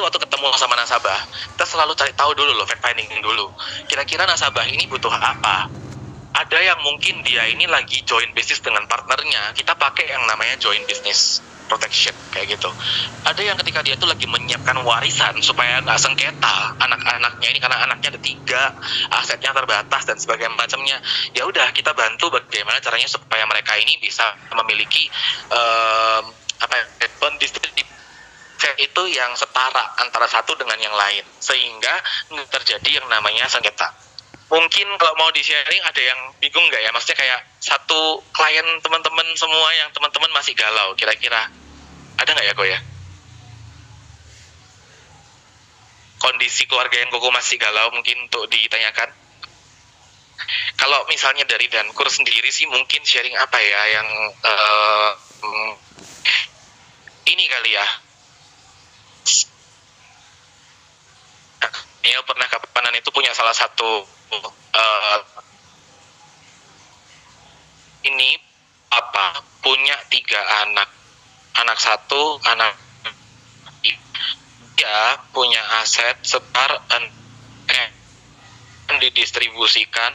waktu ketemu sama nasabah, kita selalu cari tahu dulu loh, fact finding dulu. Kira-kira nasabah ini butuh apa? Ada yang mungkin dia ini lagi join bisnis dengan partnernya, kita pakai yang namanya join business protection kayak gitu. Ada yang ketika dia tuh lagi menyiapkan warisan supaya nggak sengketa anak-anaknya ini, karena anaknya ada 3, asetnya terbatas dan sebagainya macamnya. Ya udah, kita bantu bagaimana caranya supaya mereka ini bisa memiliki pendistribusi itu yang setara antara satu dengan yang lain, sehingga terjadi yang namanya sengketa. Mungkin kalau mau di-sharing ada yang bingung nggak ya? Maksudnya kayak satu klien teman-teman semua yang teman-teman masih galau, kira-kira ada nggak ya kok ya? Kondisi keluarga yang koko masih galau mungkin untuk ditanyakan. Kalau misalnya dari Dankur sendiri sih mungkin sharing apa ya yang ini kali ya. Daniel pernah kapanan itu punya salah satu ini apa punya 3 anak, anak 1, anak dia punya aset sebesar didistribusikan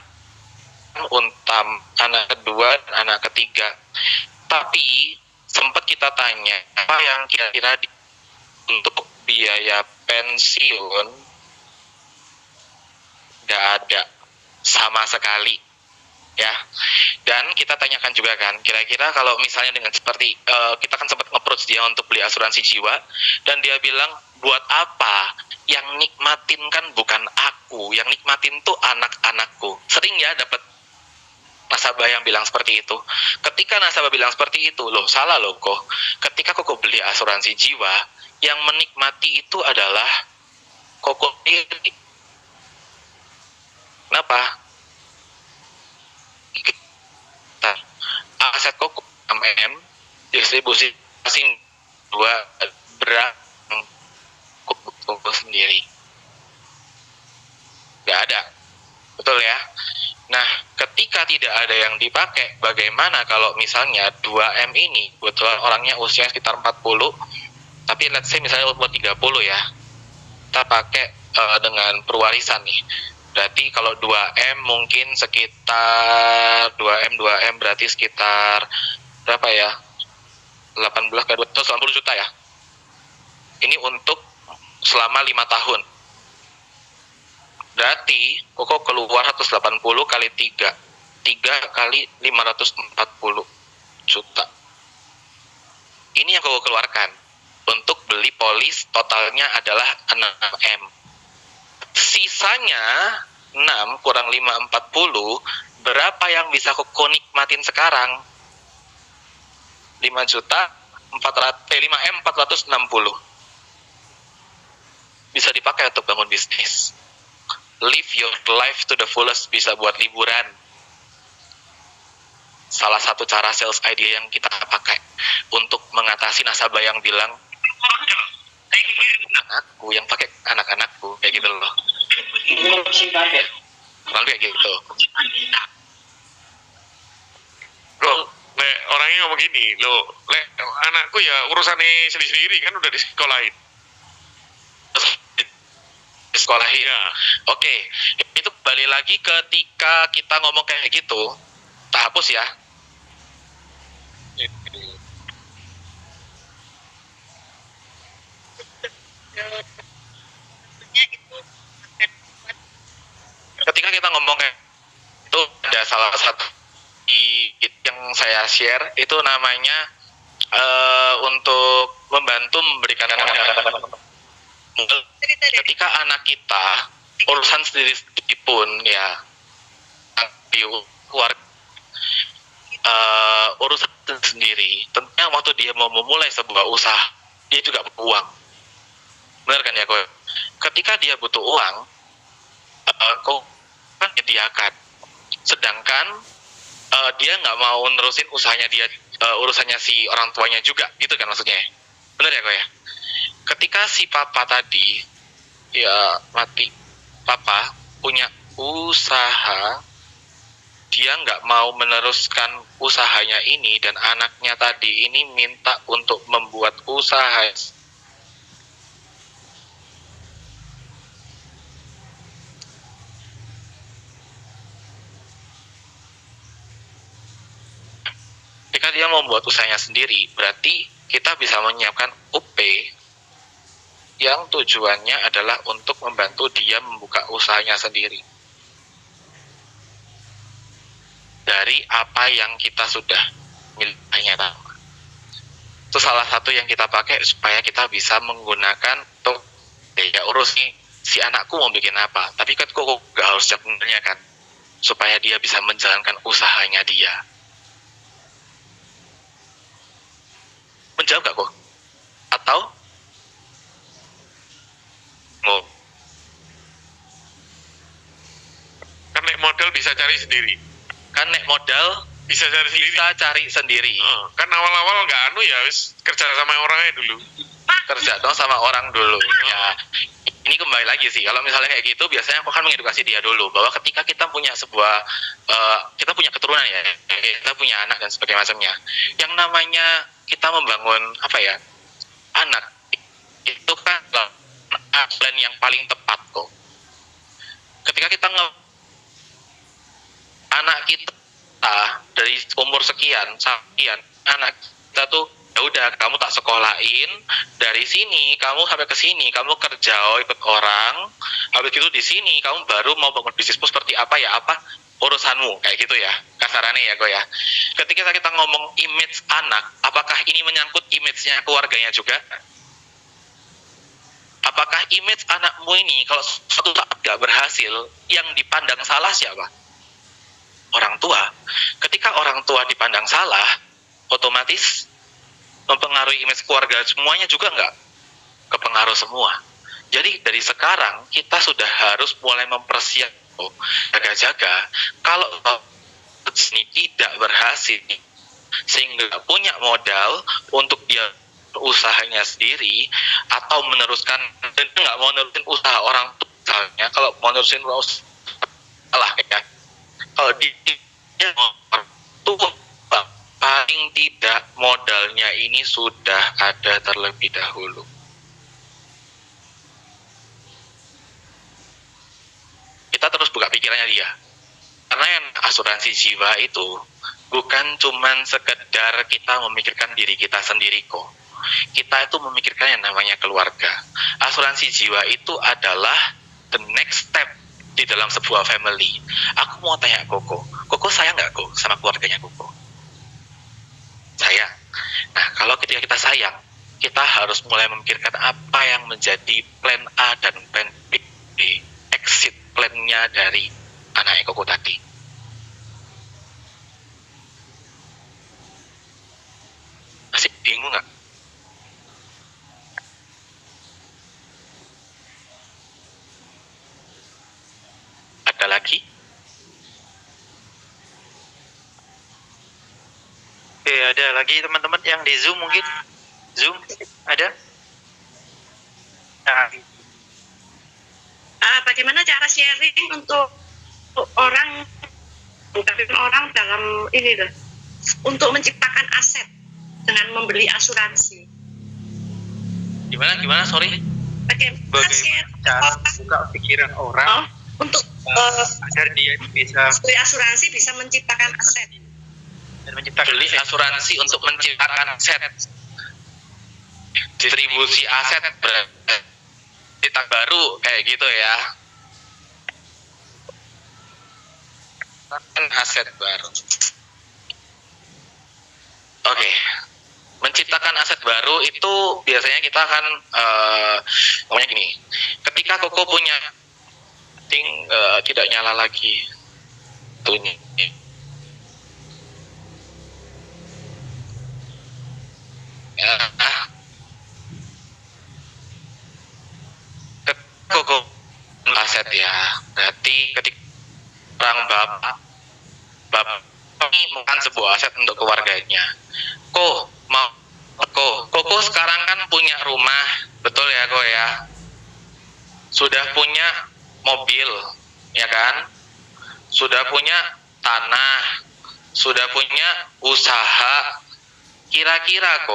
untuk anak kedua dan anak ketiga. Tapi sempat kita tanya apa yang kira-kira untuk biaya pensiun nggak ada sama sekali ya. Dan kita tanyakan juga kan, kira-kira kalau misalnya dengan seperti kita kan sempat nge-approach dia untuk beli asuransi jiwa, dan dia bilang buat apa, yang nikmatin kan bukan aku, yang nikmatin tuh anak-anakku. Sering ya dapat nasabah yang bilang seperti itu. Ketika nasabah bilang seperti itu, loh salah loh kok, ketika koko beli asuransi jiwa, yang menikmati itu adalah koko sendiri. Kenapa? Aset koko MM distribusi masing 2 berat koko sendiri. Nggak ada. Betul ya? Nah, ketika tidak ada yang dipakai, bagaimana kalau misalnya 2M ini, kebetulan orangnya usia sekitar 40, tapi let's say misalnya umur 30 ya, kita pakai dengan perwarisan nih. Berarti kalau 2M mungkin sekitar 2M berarti sekitar berapa ya? 18 ke 280 juta ya. Ini untuk selama 5 tahun. Berarti koko keluar 180 kali 3 kali 540 juta. Ini yang koko keluarkan untuk beli polis, totalnya adalah 6M. Sisanya 6 kurang 540, berapa yang bisa koko nikmatin sekarang? 5 juta 5M 460. Bisa dipakai untuk bangun bisnis. Live your life to the fullest, bisa buat liburan. Salah satu cara sales idea yang kita pakai untuk mengatasi nasabah yang bilang anakku, yang pakai anak-anakku, kayak gitu loh. Kurang kayak gitu. Loh, orangnya ngomong gini, loh, anakku ya urusannya sendiri-sendiri kan udah disekolahin. Sekolahin. Ya. Oke, itu balik lagi ketika kita ngomong kayak gitu, tak hapus ya. Ketika kita ngomong kayak itu, ada salah satu yang saya share itu namanya untuk membantu memberikan ketika anak kita urusan sendiri pun ya di keluarga urusan sendiri, tentunya waktu dia mau memulai sebuah usaha dia juga butuh uang, benar kan ya kok? Ketika dia butuh uang, kok kan menyediakan, sedangkan dia nggak mau nerusin usahanya dia, urusannya si orang tuanya juga, gitu kan maksudnya, benar ya kok ya? Ketika si papa tadi ya mati, papa punya usaha, dia nggak mau meneruskan usahanya ini, dan anaknya tadi ini minta untuk membuat usaha ketika dia membuat usahanya sendiri, berarti kita bisa menyiapkan UP yang tujuannya adalah untuk membantu dia membuka usahanya sendiri. Dari apa yang kita sudah miliknya. Itu salah satu yang kita pakai supaya kita bisa menggunakan untuk ya urus nih, si anakku mau bikin apa, tapi kan kok gak harus siap benernya kan, supaya dia bisa menjalankan usahanya dia. Menjawab gak kok? Atau mau? Kan naik modal bisa cari sendiri. Kan naik modal Bisa cari sendiri. bisa cari sendiri. Kan awal-awal nggak ya wis kerja sama orangnya dulu. Kerja dong sama orang dulu. Ya, ini kembali lagi sih. Kalau misalnya kayak gitu, biasanya aku kan mengedukasi dia dulu bahwa ketika kita punya sebuah kita punya keturunan ya, kita punya anak dan sebagainya macamnya. Yang namanya kita membangun apa ya, anak itu kan plan yang paling tepat kok. Ketika kita anak kita dari umur sekian anak kita tuh ya udah, kamu tak sekolahin, dari sini kamu sampai ke sini kamu kerja ikut orang, habis itu di sini kamu baru mau bangun bisnismu seperti apa ya, apa urusanmu, kayak gitu ya kasarannya ya kok ya. Ketika kita ngomong image anak, apakah ini menyangkut image-nya keluarganya juga? Apakah image anakmu ini kalau suatu saat gak berhasil, yang dipandang salah siapa? Orang tua. Ketika orang tua dipandang salah, otomatis mempengaruhi image keluarga semuanya juga nggak kepengaruh semua. Jadi dari sekarang kita sudah harus mulai mempersiapkan, jaga-jaga kalau ini tidak berhasil sehingga punya modal untuk dia usahanya sendiri atau meneruskan, dan nggak mau menerusin usaha orang tua misalnya. Kalau mau menerusin usaha salah ya. Kalau dia paling tidak modalnya ini sudah ada terlebih dahulu. Kita terus buka pikirannya dia. Karena yang asuransi jiwa itu bukan cuman sekedar kita memikirkan diri kita sendiri kok. Kita itu memikirkan yang namanya keluarga. Asuransi jiwa itu adalah the next step di dalam sebuah family. Aku mau tanya Koko sayang nggak kok sama keluarganya Koko? Sayang. Nah, kalau ketika kita sayang, kita harus mulai memikirkan apa yang menjadi plan A dan plan B, exit plan-nya dari anaknya Koko tadi. Masih bingung nggak? Ada lagi? Oke, ada lagi teman-teman yang di Zoom mungkin? Zoom, ada? Bagaimana cara sharing untuk orang dalam ini loh, untuk menciptakan aset dengan membeli asuransi? Gimana? Sorry? Bagaimana cara membuka pikiran orang untuk agar dia bisa beli asuransi bisa menciptakan aset dan menciptakan beli asuransi untuk menciptakan aset. Distribusi aset kita baru kayak gitu ya. Aset baru. Oke. Menciptakan aset baru itu biasanya kita akan ngomongnya gini. Ketika Koko punya tidak nyala lagi tuhnya. Koko aset ya, berarti ketika orang bapak ini bukan sebuah aset untuk keluarganya. Koko sekarang kan punya rumah, betul ya Ko ya? Sudah punya mobil, ya kan? Sudah punya tanah, sudah punya usaha. Kira-kira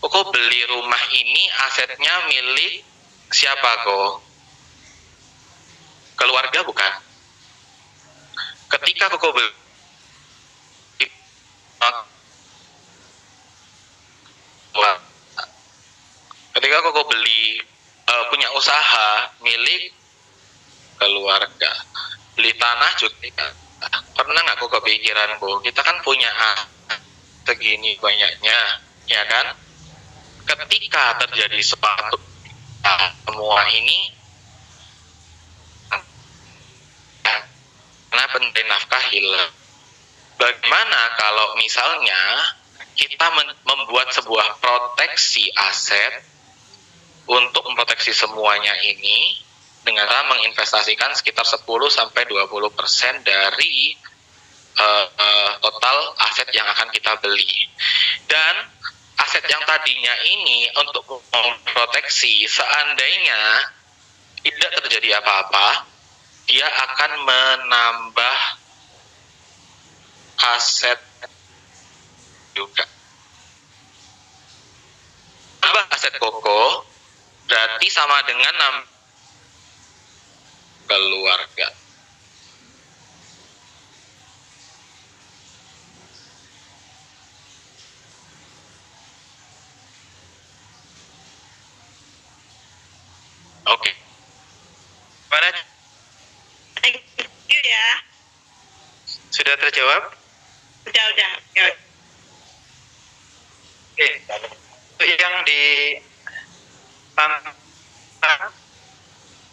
Koko beli rumah ini asetnya milik siapa Keluarga bukan? Ketika Koko beli ketika Koko beli punya usaha milik keluarga, beli tanah juga, pernah nggak Koko kepikiran, Bu, kita kan punya segini banyaknya, ya kan? Ketika terjadi sesuatu semua ini, karena pencari nafkah hilang. Bagaimana kalau misalnya kita membuat sebuah proteksi aset untuk memproteksi semuanya ini dengan cara menginvestasikan sekitar 10-20% dari total aset yang akan kita beli. Dan aset yang tadinya ini untuk memproteksi seandainya tidak terjadi apa-apa, dia akan menambah aset juga. Tambah aset Koko berarti sama dengan keluarga. Oke. Mana Thank you ya. sudah terjawab? Udah. Ya. Oke. Untuk yang di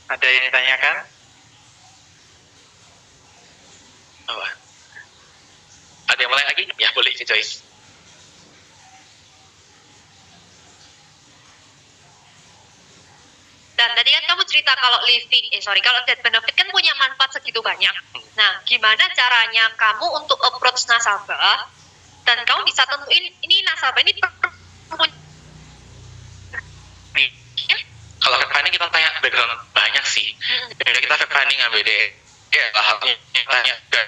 ada yang ditanyakan? Apa? Ada yang mulai lagi? Ya boleh sih, Joyce. Dan tadi kan kamu cerita kalau kalau death benefit kan punya manfaat segitu banyak. Nah, gimana caranya kamu untuk approach nasabah dan kamu bisa tentuin ini nasabah ini Kalau fact finding kita tanya background banyak sih. Kita fact finding ABD, ya halnya tanya ke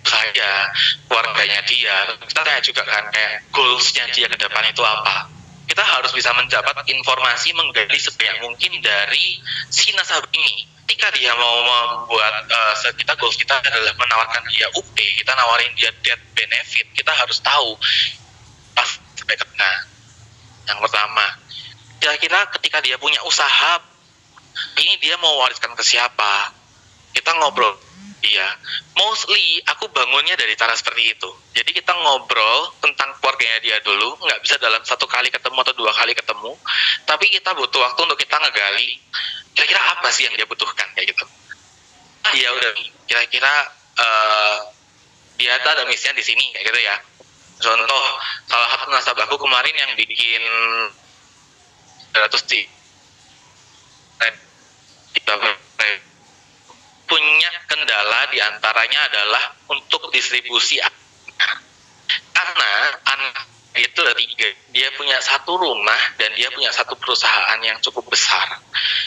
saya, keluarganya dia. Kita tanya juga kan kayak goalsnya dia ke depan itu apa. Kita harus bisa mendapat informasi menggali sebanyak mungkin dari si nasabah ini. Ketika dia mau membuat kita goals kita adalah menawarkan dia UP, kita nawarin dia death benefit, kita harus tahu pas sampai kena. Yang pertama, kira-kira ketika dia punya usaha ini dia mau wariskan ke siapa? Kita ngobrol dia. Mostly aku bangunnya dari cara seperti itu. Jadi kita ngobrol tentang keluarganya dia dulu, nggak bisa dalam 1 kali ketemu atau 2 kali ketemu, tapi kita butuh waktu untuk kita ngegali kira-kira apa sih yang dia butuhkan kayak gitu. Ya udah, kira-kira dia ada misinya di sini kayak gitu ya. Contoh, salah satu nasabahku kemarin yang bikin 100 punya kendala diantaranya adalah untuk distribusi karena anak itu ada 3, dia punya 1 rumah dan dia punya 1 perusahaan yang cukup besar.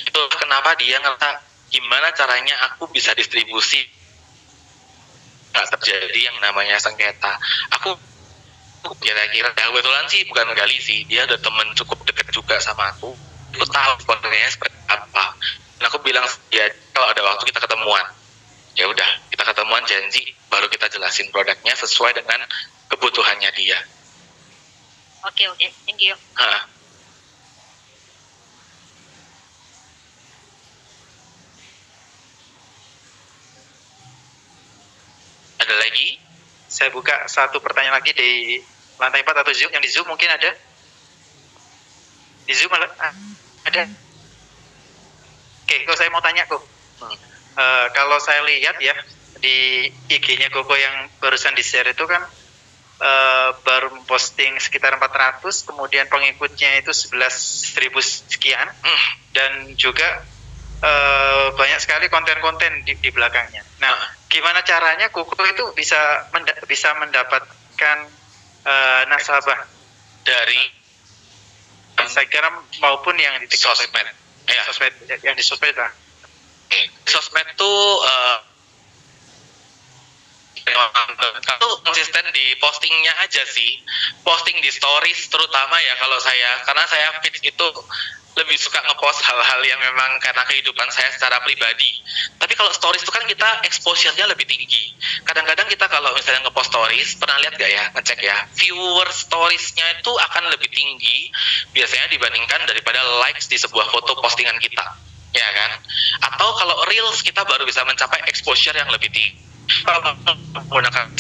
Itu kenapa dia ngerasa gimana caranya aku bisa distribusi nggak terjadi yang namanya sengketa. Aku kira-kira kebetulan sih bukan gali sih, dia ada temen cukup dekat juga sama aku tahu kontennya seperti apa. Dan aku bilang ya kalau ada waktu kita ketemuan, ya udah kita ketemuan janji baru kita jelasin produknya sesuai dengan kebutuhannya dia. Oke, thank you. Ada lagi? Saya buka 1 pertanyaan lagi di lantai 4 atau Zoom. Yang di Zoom mungkin ada? Di Zoom ada? Oke, kalau saya mau tanya kok. Kalau saya lihat ya di IG-nya Koko yang barusan di-share itu kan baru posting sekitar 400, kemudian pengikutnya itu 11.000 sekian, dan juga banyak sekali konten-konten di belakangnya. Nah, gimana caranya Koko itu bisa mendapatkan nasabah dari saya kira maupun yang di sosmed? Ya. Sosmed, yang di sosmed lah. Sosmed tuh itu konsisten di postingnya aja sih, posting di stories terutama ya kalau saya, karena saya feed itu lebih suka ngepost hal-hal yang memang karena kehidupan saya secara pribadi. Tapi Tapi kalau stories itu kan kita exposure-nya lebih tinggi. Kadang-kadang kita kalau misalnya ngepost stories, pernah lihat gak ya, ngecek ya, viewer stories-nya itu akan lebih tinggi biasanya dibandingkan daripada likes di sebuah foto postingan kita, ya kan? Atau kalau reels kita baru bisa mencapai exposure yang lebih tinggi. Kalau menggunakan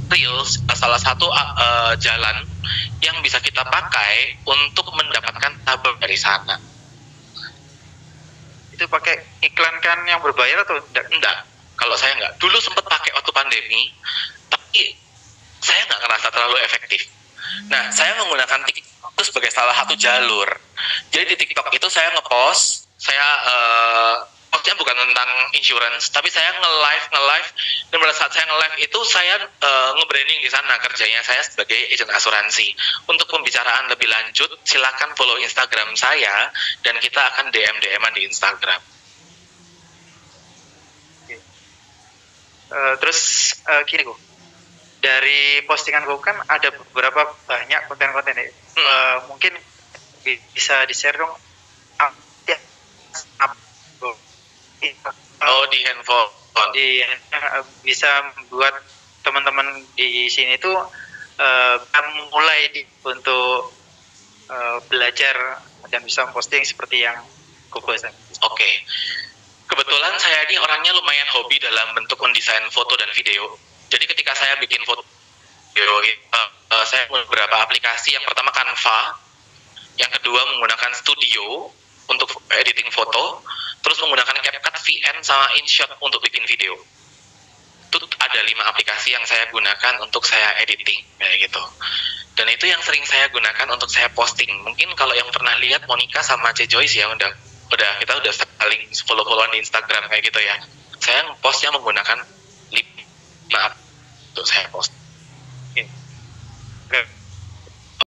reels, salah satu jalan yang bisa kita pakai untuk mendapatkan tabel dari sana. Itu pakai iklan kan yang berbayar atau enggak? Enggak, kalau saya enggak. Dulu sempat pakai waktu pandemi, tapi saya nggak ngerasa terlalu efektif. Nah, saya menggunakan TikTok itu sebagai salah satu jalur. Jadi di TikTok itu saya ngepost, saya postnya bukan tentang insurance, tapi saya nge-live, dan pada saat saya nge-live itu saya nge-branding di sana, kerjanya saya sebagai agent asuransi. Untuk pembicaraan lebih lanjut, silakan follow Instagram saya, dan kita akan DM-an di Instagram. Terus gini kok, dari postingan gue kan ada beberapa banyak konten-konten ya. Mungkin bisa di-share dong. Di handphone. Bisa membuat teman-teman di sini tuh mulai untuk belajar dan bisa posting seperti yang gue bahas. Oke. Kebetulan saya ini orangnya lumayan hobi dalam bentuk mendesain foto dan video. Jadi ketika saya bikin foto video, saya menggunakan beberapa aplikasi. Yang pertama Canva, yang kedua menggunakan Studio untuk editing foto, terus menggunakan CapCut, VN, sama InShot untuk bikin video. Itu ada 5 aplikasi yang saya gunakan untuk saya editing, kayak gitu. Dan itu yang sering saya gunakan untuk saya posting. Mungkin kalau yang pernah lihat Monica sama C Joyce ya, kita udah saling follow-followan di Instagram kayak gitu ya. Saya postnya menggunakan 5 untuk saya post.